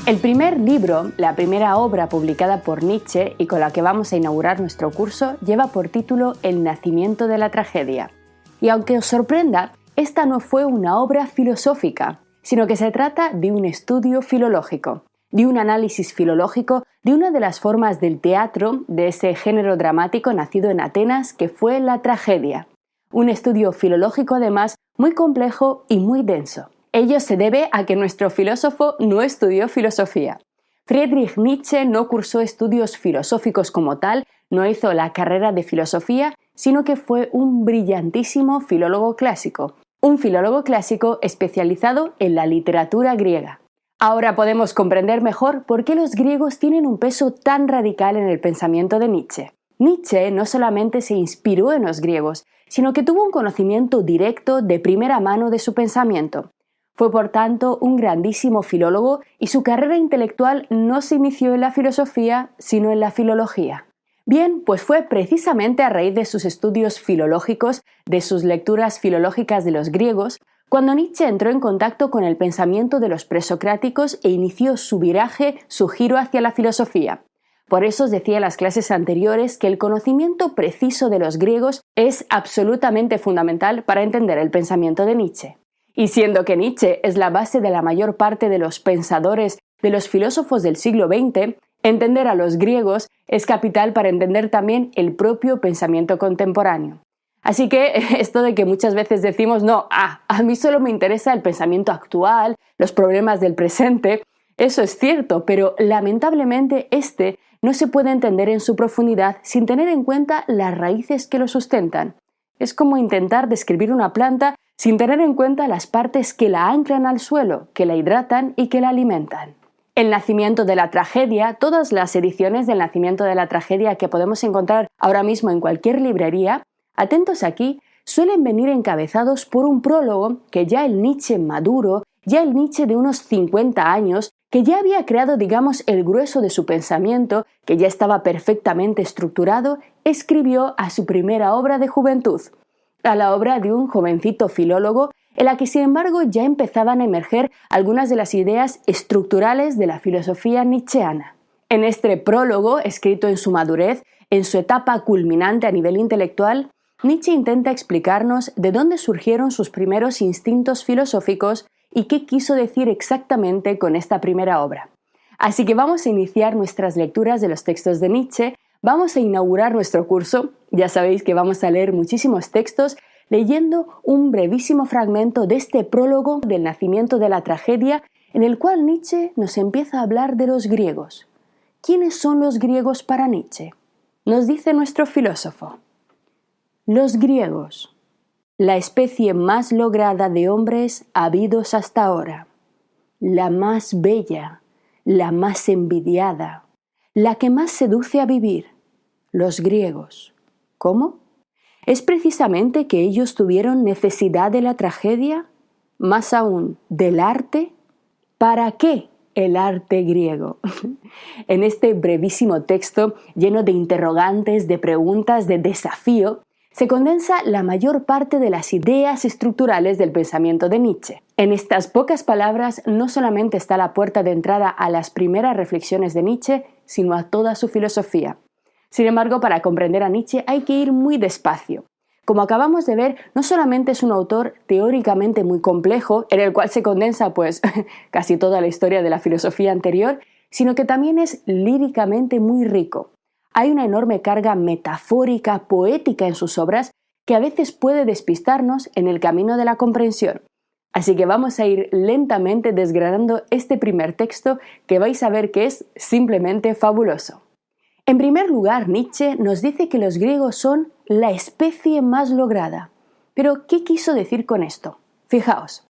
El primer libro, la primera obra publicada por Nietzsche y con la que vamos a inaugurar nuestro curso, lleva por título El nacimiento de la tragedia. Y aunque os sorprenda, esta no fue una obra filosófica, sino que se trata de un estudio filológico, de un análisis filológico de una de las formas del teatro de ese género dramático nacido en Atenas que fue la tragedia. Un estudio filológico además muy complejo y muy denso. Ello se debe a que nuestro filósofo no estudió filosofía. Friedrich Nietzsche no cursó estudios filosóficos como tal, no hizo la carrera de filosofía, sino que fue un brillantísimo filólogo clásico. Un filólogo clásico especializado en la literatura griega. Ahora podemos comprender mejor por qué los griegos tienen un peso tan radical en el pensamiento de Nietzsche. Nietzsche no solamente se inspiró en los griegos, sino que tuvo un conocimiento directo de primera mano de su pensamiento. Fue por tanto un grandísimo filólogo y su carrera intelectual no se inició en la filosofía, sino en la filología. Bien, pues fue precisamente a raíz de sus estudios filológicos, de sus lecturas filológicas de los griegos, cuando Nietzsche entró en contacto con el pensamiento de los presocráticos e inició su viraje, su giro hacia la filosofía. Por eso os decía en las clases anteriores que el conocimiento preciso de los griegos es absolutamente fundamental para entender el pensamiento de Nietzsche. Y siendo que Nietzsche es la base de la mayor parte de los pensadores, de los filósofos del siglo XX, entender a los griegos es capital para entender también el propio pensamiento contemporáneo. Así que esto de que muchas veces decimos, no, a mí solo me interesa el pensamiento actual, los problemas del presente, eso es cierto, pero lamentablemente este no se puede entender en su profundidad sin tener en cuenta las raíces que lo sustentan. Es como intentar describir una planta sin tener en cuenta las partes que la anclan al suelo, que la hidratan y que la alimentan. El nacimiento de la tragedia, todas las ediciones del nacimiento de la tragedia que podemos encontrar ahora mismo en cualquier librería, atentos aquí, suelen venir encabezados por un prólogo que ya el Nietzsche maduro, ya el Nietzsche de unos 50 años, que ya había creado, digamos, el grueso de su pensamiento, que ya estaba perfectamente estructurado, escribió a su primera obra de juventud, a la obra de un jovencito filólogo en la que sin embargo ya empezaban a emerger algunas de las ideas estructurales de la filosofía nietzscheana. En este prólogo, escrito en su madurez, en su etapa culminante a nivel intelectual, Nietzsche intenta explicarnos de dónde surgieron sus primeros instintos filosóficos y qué quiso decir exactamente con esta primera obra. Así que vamos a iniciar nuestras lecturas de los textos de Nietzsche. Vamos a inaugurar nuestro curso, ya sabéis que vamos a leer muchísimos textos, leyendo un brevísimo fragmento de este prólogo del nacimiento de la tragedia, en el cual Nietzsche nos empieza a hablar de los griegos. ¿Quiénes son los griegos para Nietzsche? Nos dice nuestro filósofo. Los griegos, la especie más lograda de hombres habidos hasta ahora, la más bella, la más envidiada, la que más seduce a vivir, los griegos. ¿Cómo? ¿Es precisamente que ellos tuvieron necesidad de la tragedia? Más aún, ¿del arte? ¿Para qué el arte griego? En este brevísimo texto, lleno de interrogantes, de preguntas, de desafío, se condensa la mayor parte de las ideas estructurales del pensamiento de Nietzsche. En estas pocas palabras no solamente está la puerta de entrada a las primeras reflexiones de Nietzsche, sino a toda su filosofía. Sin embargo, para comprender a Nietzsche hay que ir muy despacio. Como acabamos de ver, no solamente es un autor teóricamente muy complejo, en el cual se condensa casi toda la historia de la filosofía anterior, sino que también es líricamente muy rico. Hay una enorme carga metafórica, poética en sus obras que a veces puede despistarnos en el camino de la comprensión. Así que vamos a ir lentamente desgranando este primer texto que vais a ver que es simplemente fabuloso. En primer lugar, Nietzsche nos dice que los griegos son la especie más lograda. Pero, ¿qué quiso decir con esto? Fijaos,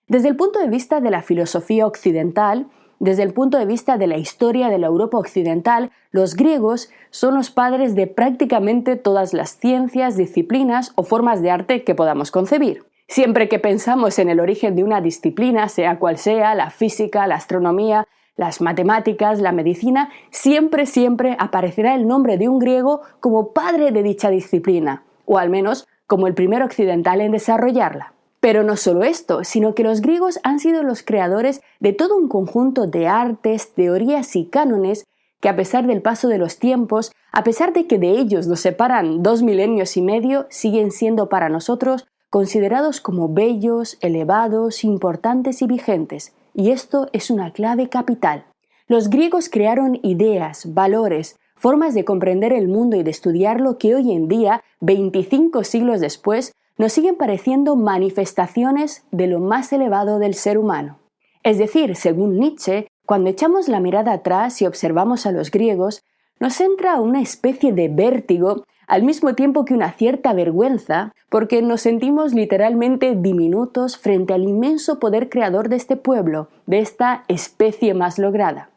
desde el punto de vista de la filosofía occidental, desde el punto de vista de la historia de la Europa occidental, los griegos son los padres de prácticamente todas las ciencias, disciplinas o formas de arte que podamos concebir. Siempre que pensamos en el origen de una disciplina, sea cual sea, la física, la astronomía, las matemáticas, la medicina, siempre aparecerá el nombre de un griego como padre de dicha disciplina, o al menos como el primer occidental en desarrollarla. Pero no solo esto, sino que los griegos han sido los creadores de todo un conjunto de artes, teorías y cánones que a pesar del paso de los tiempos, a pesar de que de ellos nos separan 2 milenios y medio, siguen siendo para nosotros considerados como bellos, elevados, importantes y vigentes. Y esto es una clave capital. Los griegos crearon ideas, valores, formas de comprender el mundo y de estudiarlo que hoy en día, 25 siglos después, nos siguen pareciendo manifestaciones de lo más elevado del ser humano. Es decir, según Nietzsche, cuando echamos la mirada atrás y observamos a los griegos, nos entra una especie de vértigo, al mismo tiempo que una cierta vergüenza, porque nos sentimos literalmente diminutos frente al inmenso poder creador de este pueblo, de esta especie más lograda.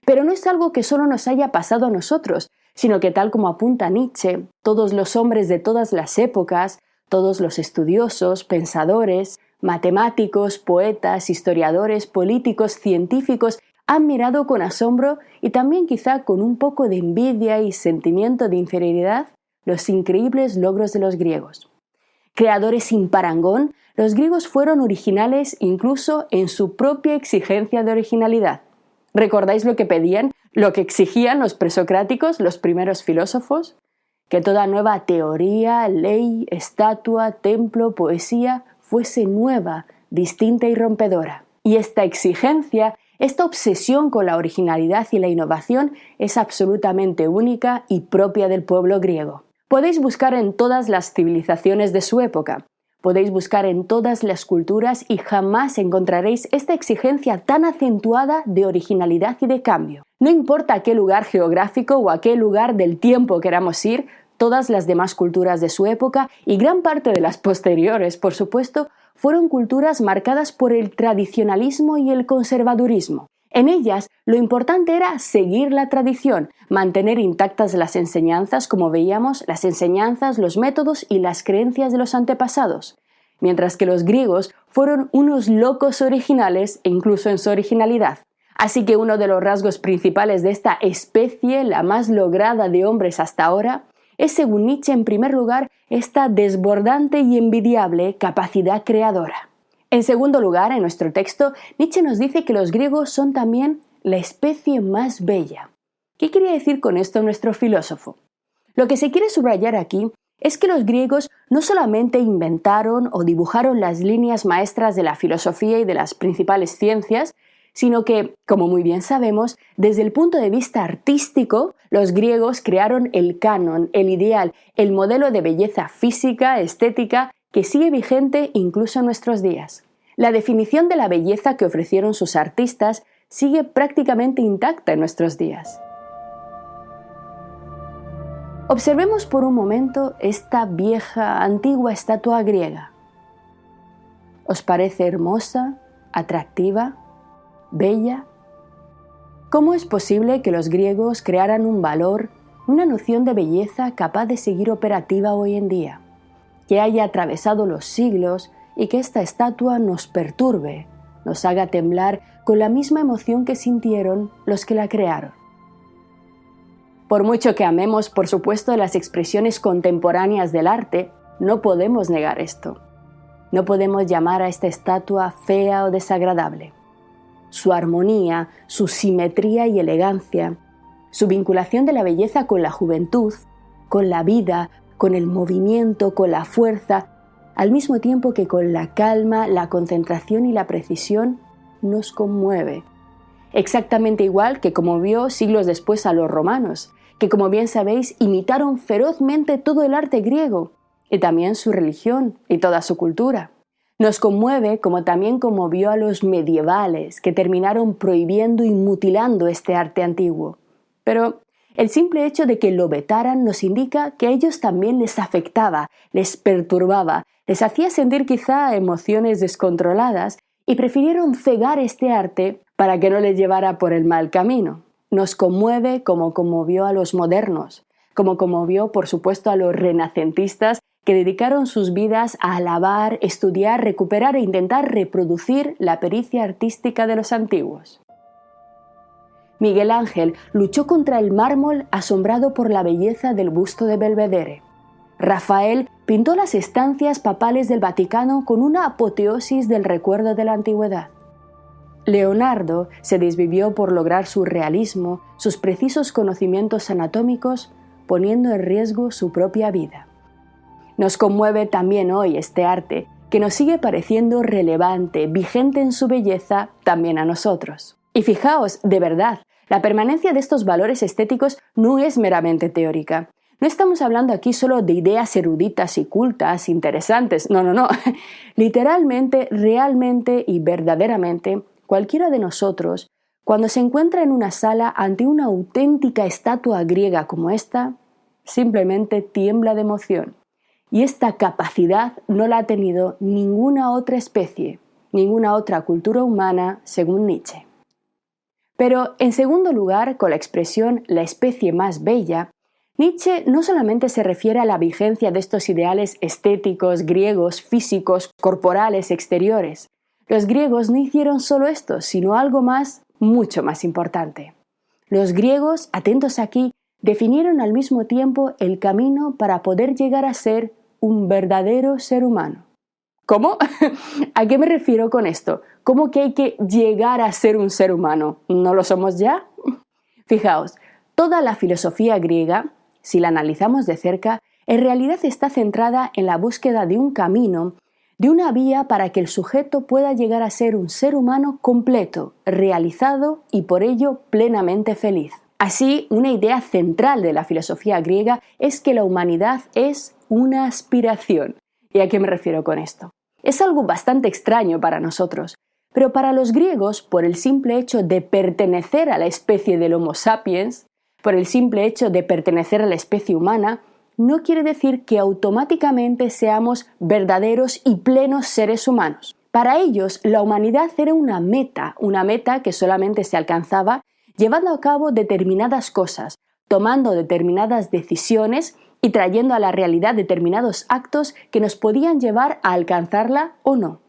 Pero no es algo que solo nos haya pasado a nosotros, sino que tal como apunta Nietzsche, todos los hombres de todas las épocas, todos los estudiosos, pensadores, matemáticos, poetas, historiadores, políticos, científicos, han mirado con asombro y también quizá con un poco de envidia y sentimiento de inferioridad los increíbles logros de los griegos. Creadores sin parangón, los griegos fueron originales incluso en su propia exigencia de originalidad. ¿Recordáis lo que pedían, lo que exigían los presocráticos, los primeros filósofos? Que toda nueva teoría, ley, estatua, templo, poesía fuese nueva, distinta y rompedora. Y esta exigencia, esta obsesión con la originalidad y la innovación es absolutamente única y propia del pueblo griego. Podéis buscar en todas las civilizaciones de su época, podéis buscar en todas las culturas y jamás encontraréis esta exigencia tan acentuada de originalidad y de cambio. No importa a qué lugar geográfico o a qué lugar del tiempo queramos ir, todas las demás culturas de su época y gran parte de las posteriores, por supuesto, fueron culturas marcadas por el tradicionalismo y el conservadurismo. En ellas, lo importante era seguir la tradición, mantener intactas las enseñanzas, como veíamos, las enseñanzas, los métodos y las creencias de los antepasados, mientras que los griegos fueron unos locos originales e incluso en su originalidad. Así que uno de los rasgos principales de esta especie, la más lograda de hombres hasta ahora, es, según Nietzsche, en primer lugar, esta desbordante y envidiable capacidad creadora. En segundo lugar, en nuestro texto, Nietzsche nos dice que los griegos son también la especie más bella. ¿Qué quiere decir con esto nuestro filósofo? Lo que se quiere subrayar aquí es que los griegos no solamente inventaron o dibujaron las líneas maestras de la filosofía y de las principales ciencias, sino que, como muy bien sabemos, desde el punto de vista artístico, los griegos crearon el canon, el ideal, el modelo de belleza física, estética, que sigue vigente incluso en nuestros días. La definición de la belleza que ofrecieron sus artistas sigue prácticamente intacta en nuestros días. Observemos por un momento esta vieja, antigua estatua griega. ¿Os parece hermosa, atractiva, bella? ¿Cómo es posible que los griegos crearan un valor, una noción de belleza capaz de seguir operativa hoy en día? Que haya atravesado los siglos y que esta estatua nos perturbe, nos haga temblar con la misma emoción que sintieron los que la crearon. Por mucho que amemos, por supuesto, las expresiones contemporáneas del arte, no podemos negar esto. No podemos llamar a esta estatua fea o desagradable. Su armonía, su simetría y elegancia, su vinculación de la belleza con la juventud, con la vida, con el movimiento, con la fuerza, al mismo tiempo que con la calma, la concentración y la precisión, nos conmueve. Exactamente igual que conmovió siglos después a los romanos, que como bien sabéis imitaron ferozmente todo el arte griego, y también su religión y toda su cultura. Nos conmueve como también conmovió a los medievales, que terminaron prohibiendo y mutilando este arte antiguo. Pero el simple hecho de que lo vetaran nos indica que a ellos también les afectaba, les perturbaba, les hacía sentir quizá emociones descontroladas y prefirieron cegar este arte para que no les llevara por el mal camino. Nos conmueve como conmovió a los modernos, como conmovió, por supuesto, a los renacentistas que dedicaron sus vidas a alabar, estudiar, recuperar e intentar reproducir la pericia artística de los antiguos. Miguel Ángel luchó contra el mármol asombrado por la belleza del busto de Belvedere. Rafael pintó las estancias papales del Vaticano con una apoteosis del recuerdo de la antigüedad. Leonardo se desvivió por lograr su realismo, sus precisos conocimientos anatómicos, poniendo en riesgo su propia vida. Nos conmueve también hoy este arte, que nos sigue pareciendo relevante, vigente en su belleza, también a nosotros. Y fijaos, de verdad, la permanencia de estos valores estéticos no es meramente teórica. No estamos hablando aquí solo de ideas eruditas y cultas, interesantes, no. Literalmente, realmente y verdaderamente, cualquiera de nosotros, cuando se encuentra en una sala ante una auténtica estatua griega como esta, simplemente tiembla de emoción. Y esta capacidad no la ha tenido ninguna otra especie, ninguna otra cultura humana, según Nietzsche. Pero, en segundo lugar, con la expresión «la especie más bella», Nietzsche no solamente se refiere a la vigencia de estos ideales estéticos, griegos, físicos, corporales, exteriores. Los griegos no hicieron solo esto, sino algo más, mucho más importante. Los griegos, atentos aquí, definieron al mismo tiempo el camino para poder llegar a ser un verdadero ser humano. ¿Cómo? ¿A qué me refiero con esto? ¿Cómo que hay que llegar a ser un ser humano? ¿No lo somos ya? Fijaos, toda la filosofía griega, si la analizamos de cerca, en realidad está centrada en la búsqueda de un camino, de una vía para que el sujeto pueda llegar a ser un ser humano completo, realizado y por ello plenamente feliz. Así, una idea central de la filosofía griega es que la humanidad es una aspiración. ¿Y a qué me refiero con esto? Es algo bastante extraño para nosotros, pero para los griegos, por el simple hecho de pertenecer a la especie del Homo sapiens, por el simple hecho de pertenecer a la especie humana, no quiere decir que automáticamente seamos verdaderos y plenos seres humanos. Para ellos, la humanidad era una meta que solamente se alcanzaba llevando a cabo determinadas cosas, tomando determinadas decisiones y trayendo a la realidad determinados actos que nos podían llevar a alcanzarla o no.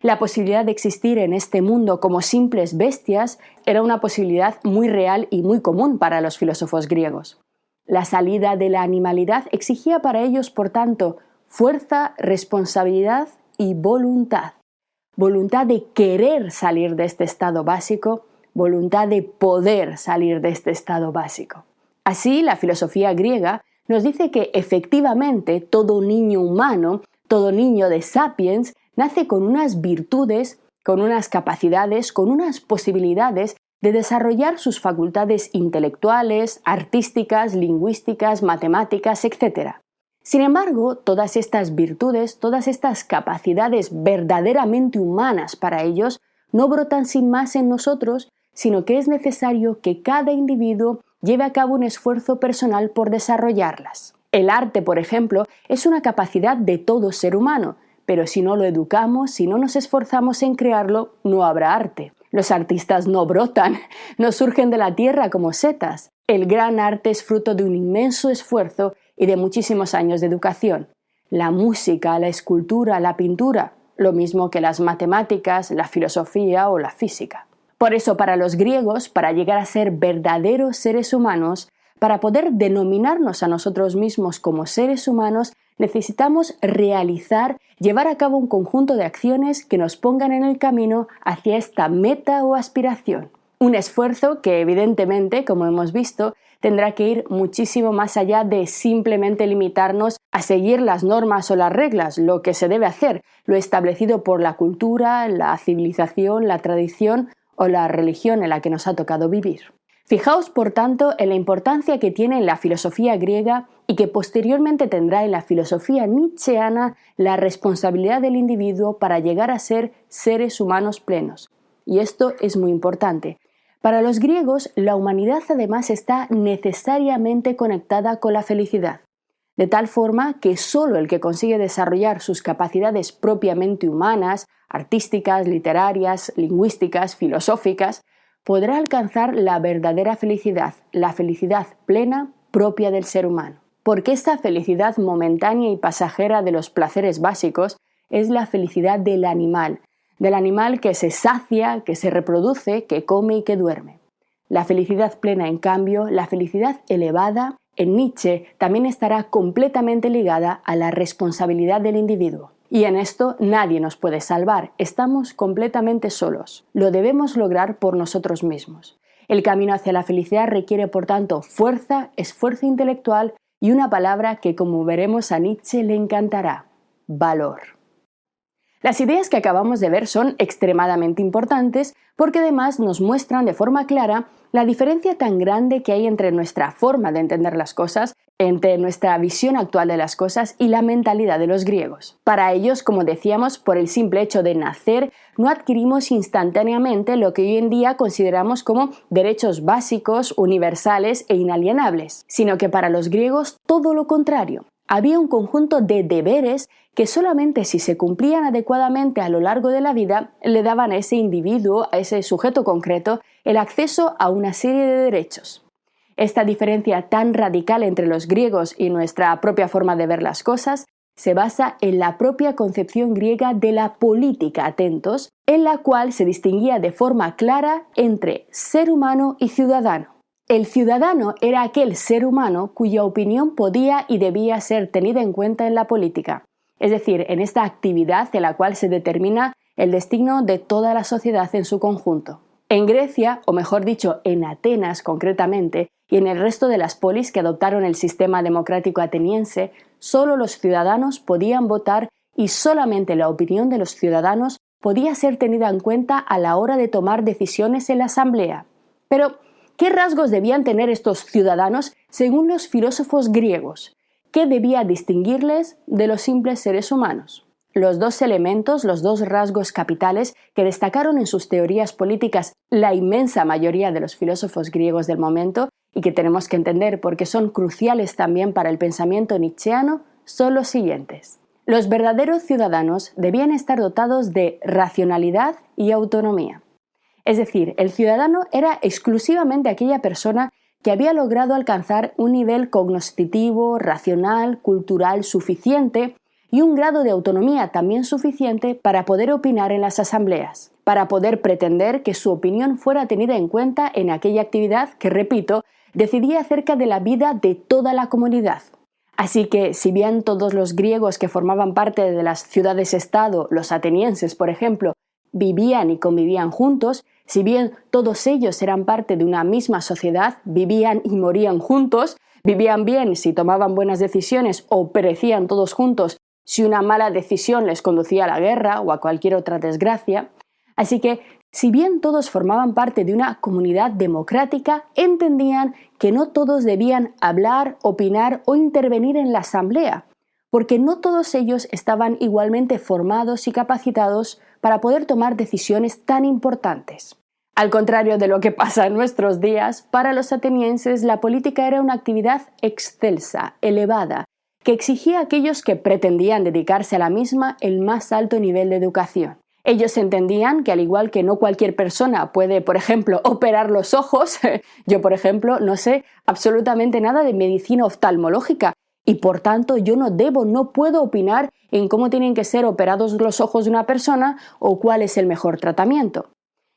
La posibilidad de existir en este mundo como simples bestias era una posibilidad muy real y muy común para los filósofos griegos. La salida de la animalidad exigía para ellos, por tanto, fuerza, responsabilidad y voluntad. Voluntad de querer salir de este estado básico, voluntad de poder salir de este estado básico. Así, la filosofía griega nos dice que efectivamente todo niño humano, todo niño de sapiens, nace con unas virtudes, con unas capacidades, con unas posibilidades de desarrollar sus facultades intelectuales, artísticas, lingüísticas, matemáticas, etc. Sin embargo, todas estas virtudes, todas estas capacidades verdaderamente humanas para ellos, no brotan sin más en nosotros, sino que es necesario que cada individuo lleve a cabo un esfuerzo personal por desarrollarlas. El arte, por ejemplo, es una capacidad de todo ser humano, pero si no lo educamos, si no nos esforzamos en crearlo, no habrá arte. Los artistas no brotan, no surgen de la tierra como setas. El gran arte es fruto de un inmenso esfuerzo y de muchísimos años de educación. La música, la escultura, la pintura, lo mismo que las matemáticas, la filosofía o la física. Por eso, para los griegos, para llegar a ser verdaderos seres humanos, para poder denominarnos a nosotros mismos como seres humanos, necesitamos realizar, llevar a cabo un conjunto de acciones que nos pongan en el camino hacia esta meta o aspiración. Un esfuerzo que, evidentemente, como hemos visto, tendrá que ir muchísimo más allá de simplemente limitarnos a seguir las normas o las reglas, lo que se debe hacer, lo establecido por la cultura, la civilización, la tradición o la religión en la que nos ha tocado vivir. Fijaos, por tanto, en la importancia que tiene en la filosofía griega y que posteriormente tendrá en la filosofía nietzscheana la responsabilidad del individuo para llegar a ser seres humanos plenos. Y esto es muy importante. Para los griegos, la humanidad además está necesariamente conectada con la felicidad, de tal forma que solo el que consigue desarrollar sus capacidades propiamente humanas, artísticas, literarias, lingüísticas, filosóficas, podrá alcanzar la verdadera felicidad, la felicidad plena propia del ser humano. Porque esta felicidad momentánea y pasajera de los placeres básicos es la felicidad del animal que se sacia, que se reproduce, que come y que duerme. La felicidad plena, en cambio, la felicidad elevada, en Nietzsche, también estará completamente ligada a la responsabilidad del individuo. Y en esto nadie nos puede salvar, estamos completamente solos. Lo debemos lograr por nosotros mismos. El camino hacia la felicidad requiere, por tanto, fuerza, esfuerzo intelectual y una palabra que, como veremos, a Nietzsche le encantará: valor. Las ideas que acabamos de ver son extremadamente importantes porque además nos muestran de forma clara la diferencia tan grande que hay entre nuestra forma de entender las cosas, entre nuestra visión actual de las cosas y la mentalidad de los griegos. Para ellos, como decíamos, por el simple hecho de nacer, no adquirimos instantáneamente lo que hoy en día consideramos como derechos básicos, universales e inalienables, sino que para los griegos todo lo contrario. Había un conjunto de deberes que solamente si se cumplían adecuadamente a lo largo de la vida le daban a ese individuo, a ese sujeto concreto, el acceso a una serie de derechos. Esta diferencia tan radical entre los griegos y nuestra propia forma de ver las cosas se basa en la propia concepción griega de la política, atentos, en la cual se distinguía de forma clara entre ser humano y ciudadano. El ciudadano era aquel ser humano cuya opinión podía y debía ser tenida en cuenta en la política, es decir, en esta actividad en la cual se determina el destino de toda la sociedad en su conjunto. En Grecia, o mejor dicho, en Atenas concretamente, y en el resto de las polis que adoptaron el sistema democrático ateniense, solo los ciudadanos podían votar y solamente la opinión de los ciudadanos podía ser tenida en cuenta a la hora de tomar decisiones en la asamblea. Pero, ¿qué rasgos debían tener estos ciudadanos según los filósofos griegos? ¿Qué debía distinguirles de los simples seres humanos? Los dos elementos, los dos rasgos capitales que destacaron en sus teorías políticas la inmensa mayoría de los filósofos griegos del momento y que tenemos que entender porque son cruciales también para el pensamiento nietzscheano, son los siguientes. Los verdaderos ciudadanos debían estar dotados de racionalidad y autonomía. Es decir, el ciudadano era exclusivamente aquella persona que había logrado alcanzar un nivel cognoscitivo, racional, cultural suficiente y un grado de autonomía también suficiente para poder opinar en las asambleas, para poder pretender que su opinión fuera tenida en cuenta en aquella actividad que, repito, decidía acerca de la vida de toda la comunidad. Así que, si bien todos los griegos que formaban parte de las ciudades-estado, los atenienses, por ejemplo, vivían y convivían juntos, si bien todos ellos eran parte de una misma sociedad, vivían y morían juntos, vivían bien si tomaban buenas decisiones o perecían todos juntos si una mala decisión les conducía a la guerra o a cualquier otra desgracia. Así que, si bien todos formaban parte de una comunidad democrática, entendían que no todos debían hablar, opinar o intervenir en la asamblea, porque no todos ellos estaban igualmente formados y capacitados para poder tomar decisiones tan importantes. Al contrario de lo que pasa en nuestros días, para los atenienses la política era una actividad excelsa, elevada, que exigía a aquellos que pretendían dedicarse a la misma el más alto nivel de educación. Ellos entendían que al igual que no cualquier persona puede, por ejemplo, operar los ojos, yo, por ejemplo, no sé absolutamente nada de medicina oftalmológica y por tanto yo no puedo opinar en cómo tienen que ser operados los ojos de una persona o cuál es el mejor tratamiento.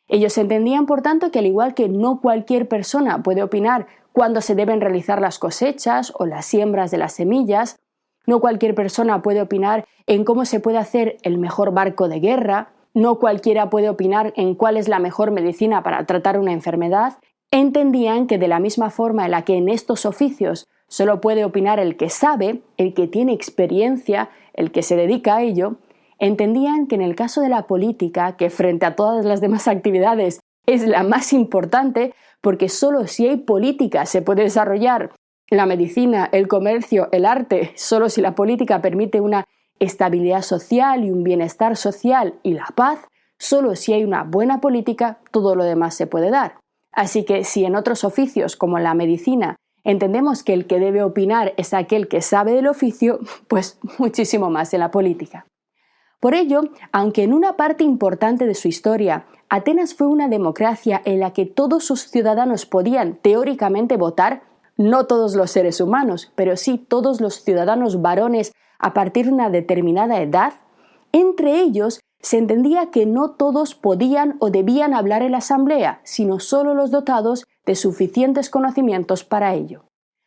Ellos entendían, por tanto, que al igual que no cualquier persona puede opinar cuándo se deben realizar las cosechas o las siembras de las semillas, no cualquier persona puede opinar en cómo se puede hacer el mejor barco de guerra, no cualquiera puede opinar en cuál es la mejor medicina para tratar una enfermedad, entendían que de la misma forma en la que en estos oficios solo puede opinar el que sabe, el que tiene experiencia, el que se dedica a ello, entendían que en el caso de la política, que frente a todas las demás actividades es la más importante, porque solo si hay política se puede desarrollar la medicina, el comercio, el arte, solo si la política permite una estabilidad social y un bienestar social y la paz, solo si hay una buena política, todo lo demás se puede dar. Así que si en otros oficios como la medicina entendemos que el que debe opinar es aquel que sabe del oficio, pues muchísimo más en la política. Por ello, aunque en una parte importante de su historia Atenas fue una democracia en la que todos sus ciudadanos podían teóricamente votar, no todos los seres humanos, pero sí todos los ciudadanos varones a partir de una determinada edad, entre ellos se entendía que no todos podían o debían hablar en la asamblea, sino solo los dotados de suficientes conocimientos para ello.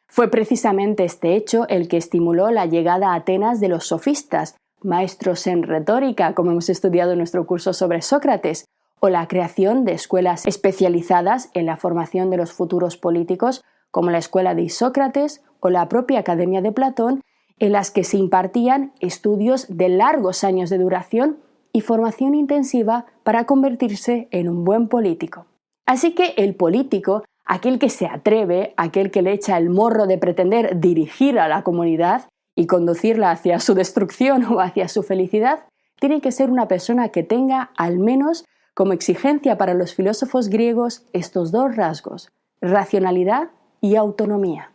Fue precisamente este hecho el que estimuló la llegada a Atenas de los sofistas, maestros en retórica, como hemos estudiado en nuestro curso sobre Sócrates, o la creación de escuelas especializadas en la formación de los futuros políticos, como la escuela de Isócrates o la propia Academia de Platón, en las que se impartían estudios de largos años de duración y formación intensiva para convertirse en un buen político. Así que el político, aquel que se atreve, aquel que le echa el morro de pretender dirigir a la comunidad y conducirla hacia su destrucción o hacia su felicidad, tiene que ser una persona que tenga, al menos como exigencia para los filósofos griegos, estos dos rasgos: racionalidad y autonomía.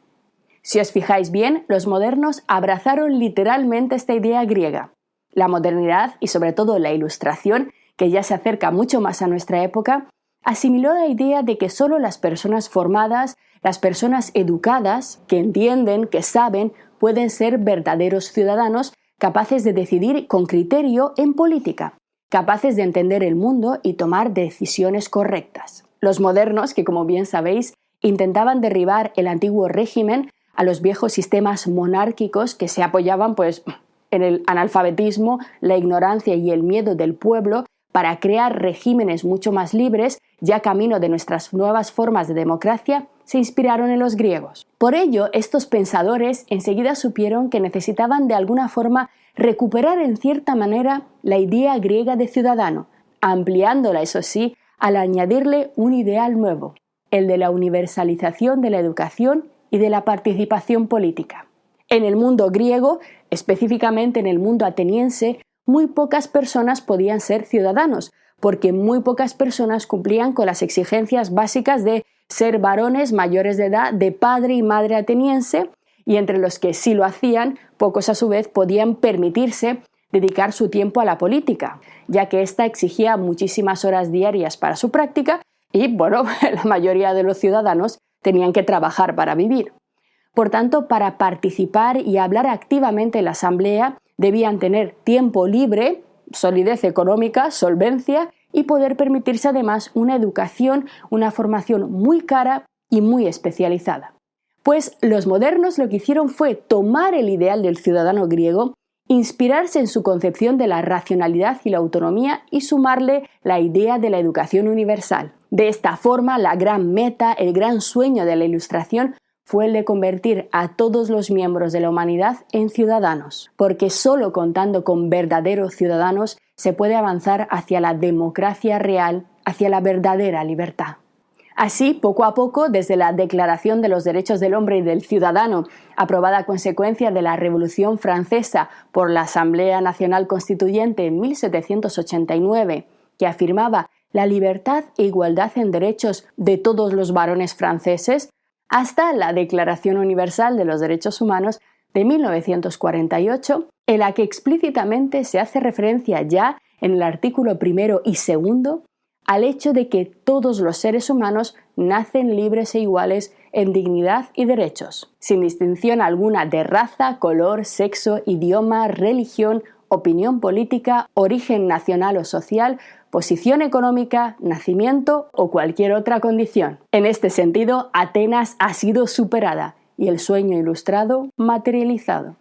Si os fijáis bien, los modernos abrazaron literalmente esta idea griega. La modernidad y sobre todo la Ilustración, que ya se acerca mucho más a nuestra época, asimiló la idea de que solo las personas formadas, las personas educadas, que entienden, que saben, pueden ser verdaderos ciudadanos capaces de decidir con criterio en política, capaces de entender el mundo y tomar decisiones correctas. Los modernos, que como bien sabéis, intentaban derribar el antiguo régimen, a los viejos sistemas monárquicos que se apoyaban en el analfabetismo, la ignorancia y el miedo del pueblo para crear regímenes mucho más libres, ya camino de nuestras nuevas formas de democracia, se inspiraron en los griegos. Por ello, estos pensadores enseguida supieron que necesitaban de alguna forma recuperar en cierta manera la idea griega de ciudadano, ampliándola, eso sí, al añadirle un ideal nuevo, el de la universalización de la educación y de la participación política. En el mundo griego, específicamente en el mundo ateniense, muy pocas personas podían ser ciudadanos, porque muy pocas personas cumplían con las exigencias básicas de ser varones mayores de edad, de padre y madre ateniense, y entre los que sí lo hacían, pocos a su vez podían permitirse dedicar su tiempo a la política, ya que ésta exigía muchísimas horas diarias para su práctica y, la mayoría de los ciudadanos tenían que trabajar para vivir. Por tanto, para participar y hablar activamente en la asamblea, debían tener tiempo libre, solidez económica, solvencia y poder permitirse además una educación, una formación muy cara y muy especializada. Pues los modernos lo que hicieron fue tomar el ideal del ciudadano griego, inspirarse en su concepción de la racionalidad y la autonomía y sumarle la idea de la educación universal. De esta forma, la gran meta, el gran sueño de la Ilustración fue el de convertir a todos los miembros de la humanidad en ciudadanos, porque solo contando con verdaderos ciudadanos se puede avanzar hacia la democracia real, hacia la verdadera libertad. Así, poco a poco, desde la Declaración de los Derechos del Hombre y del Ciudadano, aprobada a consecuencia de la Revolución Francesa por la Asamblea Nacional Constituyente en 1789, que afirmaba la libertad e igualdad en derechos de todos los varones franceses, hasta la Declaración Universal de los Derechos Humanos de 1948, en la que explícitamente se hace referencia ya en el artículo 1 y 2 al hecho de que todos los seres humanos nacen libres e iguales en dignidad y derechos, sin distinción alguna de raza, color, sexo, idioma, religión, opinión política, origen nacional o social, posición económica, nacimiento o cualquier otra condición. En este sentido, Atenas ha sido superada y el sueño ilustrado materializado.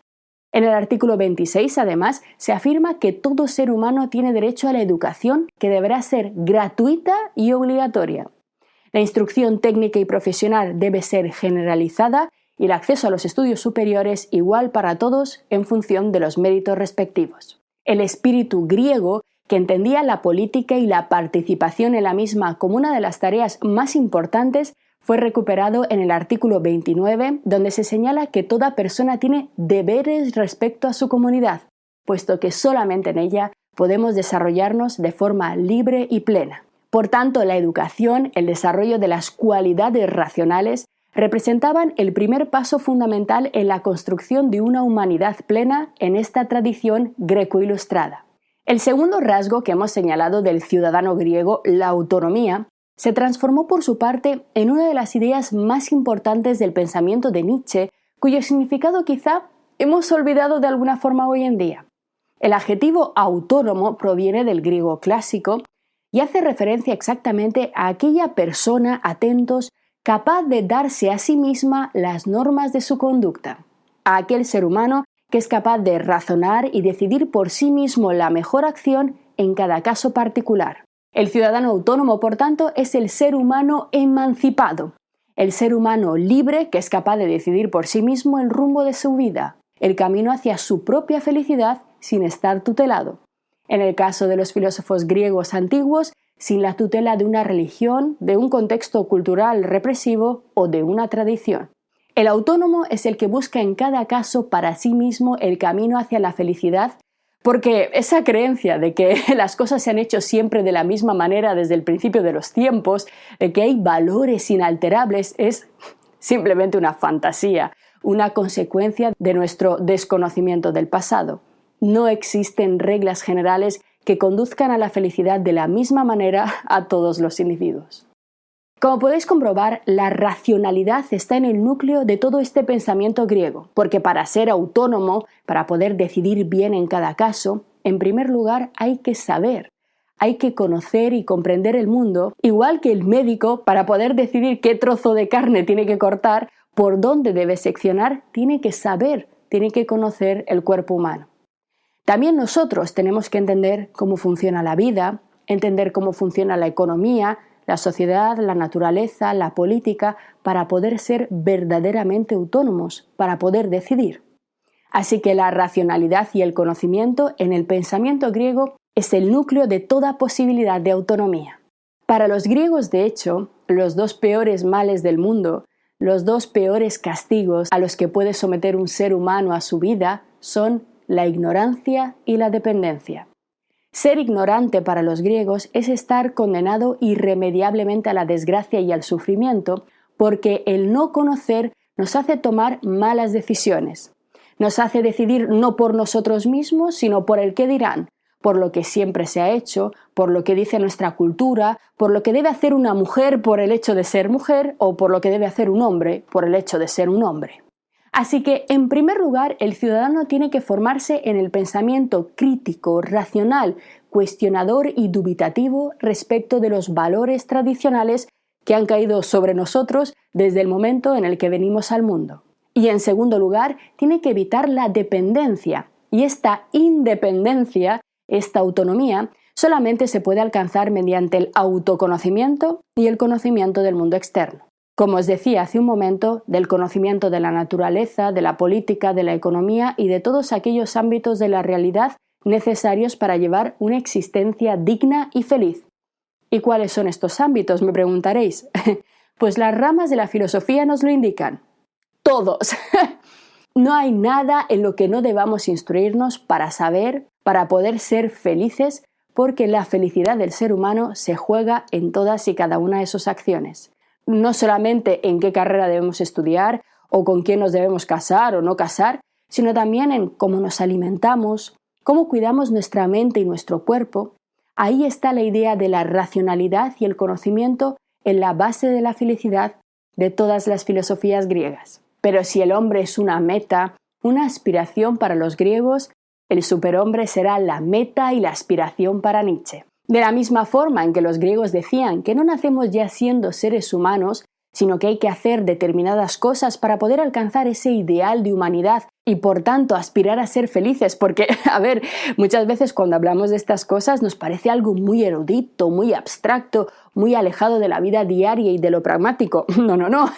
En el artículo 26, además, se afirma que todo ser humano tiene derecho a la educación, que deberá ser gratuita y obligatoria. La instrucción técnica y profesional debe ser generalizada y el acceso a los estudios superiores igual para todos en función de los méritos respectivos. El espíritu griego, que entendía la política y la participación en la misma como una de las tareas más importantes, fue recuperado en el artículo 29, donde se señala que toda persona tiene deberes respecto a su comunidad, puesto que solamente en ella podemos desarrollarnos de forma libre y plena. Por tanto, la educación, el desarrollo de las cualidades racionales, representaban el primer paso fundamental en la construcción de una humanidad plena en esta tradición greco-ilustrada. El segundo rasgo que hemos señalado del ciudadano griego, la autonomía, se transformó por su parte en una de las ideas más importantes del pensamiento de Nietzsche, cuyo significado quizá hemos olvidado de alguna forma hoy en día. El adjetivo autónomo proviene del griego clásico y hace referencia exactamente a aquella persona, atentos, capaz de darse a sí misma las normas de su conducta, a aquel ser humano que es capaz de razonar y decidir por sí mismo la mejor acción en cada caso particular. El ciudadano autónomo, por tanto, es el ser humano emancipado, el ser humano libre que es capaz de decidir por sí mismo el rumbo de su vida, el camino hacia su propia felicidad sin estar tutelado. En el caso de los filósofos griegos antiguos, sin la tutela de una religión, de un contexto cultural represivo o de una tradición. El autónomo es el que busca en cada caso para sí mismo el camino hacia la felicidad, porque esa creencia de que las cosas se han hecho siempre de la misma manera desde el principio de los tiempos, de que hay valores inalterables, es simplemente una fantasía, una consecuencia de nuestro desconocimiento del pasado. No existen reglas generales que conduzcan a la felicidad de la misma manera a todos los individuos. Como podéis comprobar, la racionalidad está en el núcleo de todo este pensamiento griego, porque para ser autónomo, para poder decidir bien en cada caso, en primer lugar hay que saber, hay que conocer y comprender el mundo, igual que el médico, para poder decidir qué trozo de carne tiene que cortar, por dónde debe seccionar, tiene que saber, tiene que conocer el cuerpo humano. También nosotros tenemos que entender cómo funciona la vida, entender cómo funciona la economía, la sociedad, la naturaleza, la política, para poder ser verdaderamente autónomos, para poder decidir. Así que la racionalidad y el conocimiento en el pensamiento griego es el núcleo de toda posibilidad de autonomía. Para los griegos, de hecho, los dos peores males del mundo, los dos peores castigos a los que puede someter un ser humano a su vida son la ignorancia y la dependencia. Ser ignorante para los griegos es estar condenado irremediablemente a la desgracia y al sufrimiento, porque el no conocer nos hace tomar malas decisiones. Nos hace decidir no por nosotros mismos, sino por el qué dirán, por lo que siempre se ha hecho, por lo que dice nuestra cultura, por lo que debe hacer una mujer por el hecho de ser mujer o por lo que debe hacer un hombre por el hecho de ser un hombre. Así que, en primer lugar, el ciudadano tiene que formarse en el pensamiento crítico, racional, cuestionador y dubitativo respecto de los valores tradicionales que han caído sobre nosotros desde el momento en el que venimos al mundo. Y, en segundo lugar, tiene que evitar la dependencia. Y esta independencia, esta autonomía, solamente se puede alcanzar mediante el autoconocimiento y el conocimiento del mundo externo. Como os decía hace un momento, del conocimiento de la naturaleza, de la política, de la economía y de todos aquellos ámbitos de la realidad necesarios para llevar una existencia digna y feliz. ¿Y cuáles son estos ámbitos?, me preguntaréis. Pues las ramas de la filosofía nos lo indican. Todos. No hay nada en lo que no debamos instruirnos para saber, para poder ser felices, porque la felicidad del ser humano se juega en todas y cada una de sus acciones. No solamente en qué carrera debemos estudiar o con quién nos debemos casar o no casar, sino también en cómo nos alimentamos, cómo cuidamos nuestra mente y nuestro cuerpo. Ahí está la idea de la racionalidad y el conocimiento en la base de la felicidad de todas las filosofías griegas. Pero si el hombre es una meta, una aspiración para los griegos, el superhombre será la meta y la aspiración para Nietzsche. De la misma forma en que los griegos decían que no nacemos ya siendo seres humanos, sino que hay que hacer determinadas cosas para poder alcanzar ese ideal de humanidad y por tanto aspirar a ser felices, porque, muchas veces cuando hablamos de estas cosas nos parece algo muy erudito, muy abstracto, muy alejado de la vida diaria y de lo pragmático. No.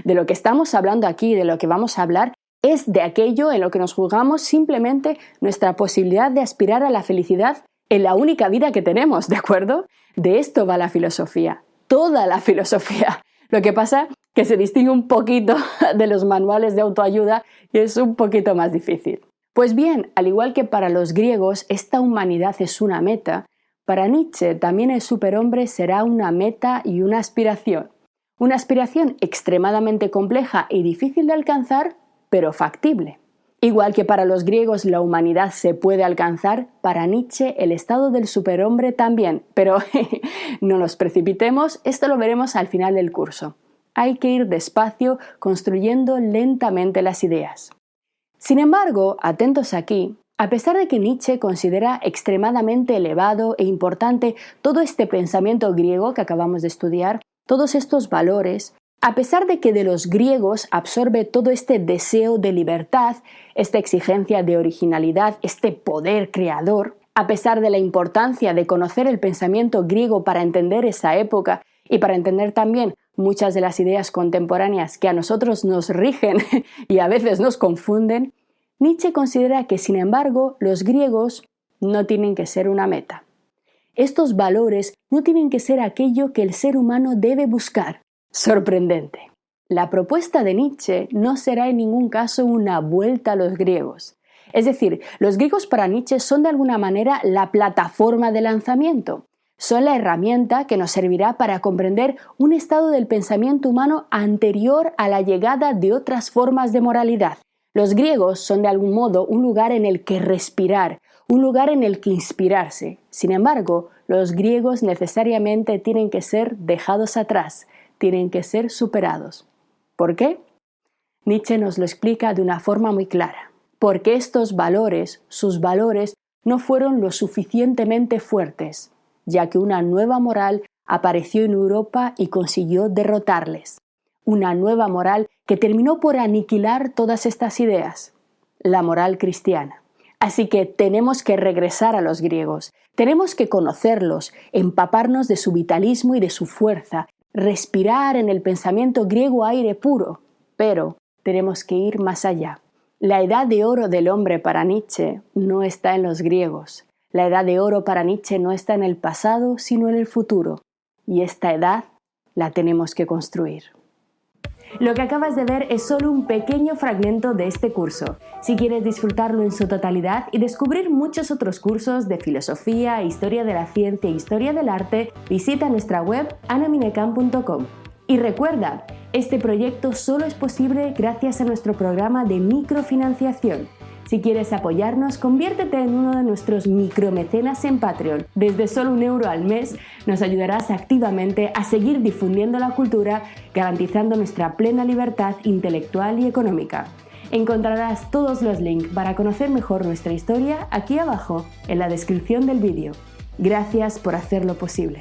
De lo que estamos hablando aquí, de lo que vamos a hablar, es de aquello en lo que nos juzgamos simplemente nuestra posibilidad de aspirar a la felicidad en la única vida que tenemos, ¿de acuerdo? De esto va la filosofía, toda la filosofía. Lo que pasa que se distingue un poquito de los manuales de autoayuda y es un poquito más difícil. Pues bien, al igual que para los griegos esta humanidad es una meta, para Nietzsche también el superhombre será una meta y una aspiración. Una aspiración extremadamente compleja y difícil de alcanzar, pero factible. Igual que para los griegos la humanidad se puede alcanzar, para Nietzsche el estado del superhombre también. Pero no nos precipitemos, esto lo veremos al final del curso. Hay que ir despacio, construyendo lentamente las ideas. Sin embargo, atentos aquí, a pesar de que Nietzsche considera extremadamente elevado e importante todo este pensamiento griego que acabamos de estudiar, todos estos valores, A pesar de que de los griegos absorbe todo este deseo de libertad, esta exigencia de originalidad, este poder creador, a pesar de la importancia de conocer el pensamiento griego para entender esa época y para entender también muchas de las ideas contemporáneas que a nosotros nos rigen y a veces nos confunden, Nietzsche considera que, sin embargo, los griegos no tienen que ser una meta. Estos valores no tienen que ser aquello que el ser humano debe buscar. Sorprendente. La propuesta de Nietzsche no será en ningún caso una vuelta a los griegos. Es decir, los griegos para Nietzsche son de alguna manera la plataforma de lanzamiento. Son la herramienta que nos servirá para comprender un estado del pensamiento humano anterior a la llegada de otras formas de moralidad. Los griegos son de algún modo un lugar en el que respirar, un lugar en el que inspirarse. Sin embargo, los griegos necesariamente tienen que ser dejados atrás, tienen que ser superados. ¿Por qué? Nietzsche nos lo explica de una forma muy clara. Porque estos valores, sus valores, no fueron lo suficientemente fuertes, ya que una nueva moral apareció en Europa y consiguió derrotarles. Una nueva moral que terminó por aniquilar todas estas ideas, la moral cristiana. Así que tenemos que regresar a los griegos, tenemos que conocerlos, empaparnos de su vitalismo y de su fuerza, respirar en el pensamiento griego aire puro, pero tenemos que ir más allá. La edad de oro del hombre para Nietzsche no está en los griegos. La edad de oro para Nietzsche no está en el pasado, sino en el futuro. Y esta edad la tenemos que construir. Lo que acabas de ver es solo un pequeño fragmento de este curso. Si quieres disfrutarlo en su totalidad y descubrir muchos otros cursos de filosofía, historia de la ciencia e historia del arte, visita nuestra web anaminecan.com. Y recuerda, este proyecto solo es posible gracias a nuestro programa de microfinanciación. Si quieres apoyarnos, conviértete en uno de nuestros micromecenas en Patreon. Desde solo €1 al mes nos ayudarás activamente a seguir difundiendo la cultura, garantizando nuestra plena libertad intelectual y económica. Encontrarás todos los links para conocer mejor nuestra historia aquí abajo en la descripción del vídeo. Gracias por hacerlo posible.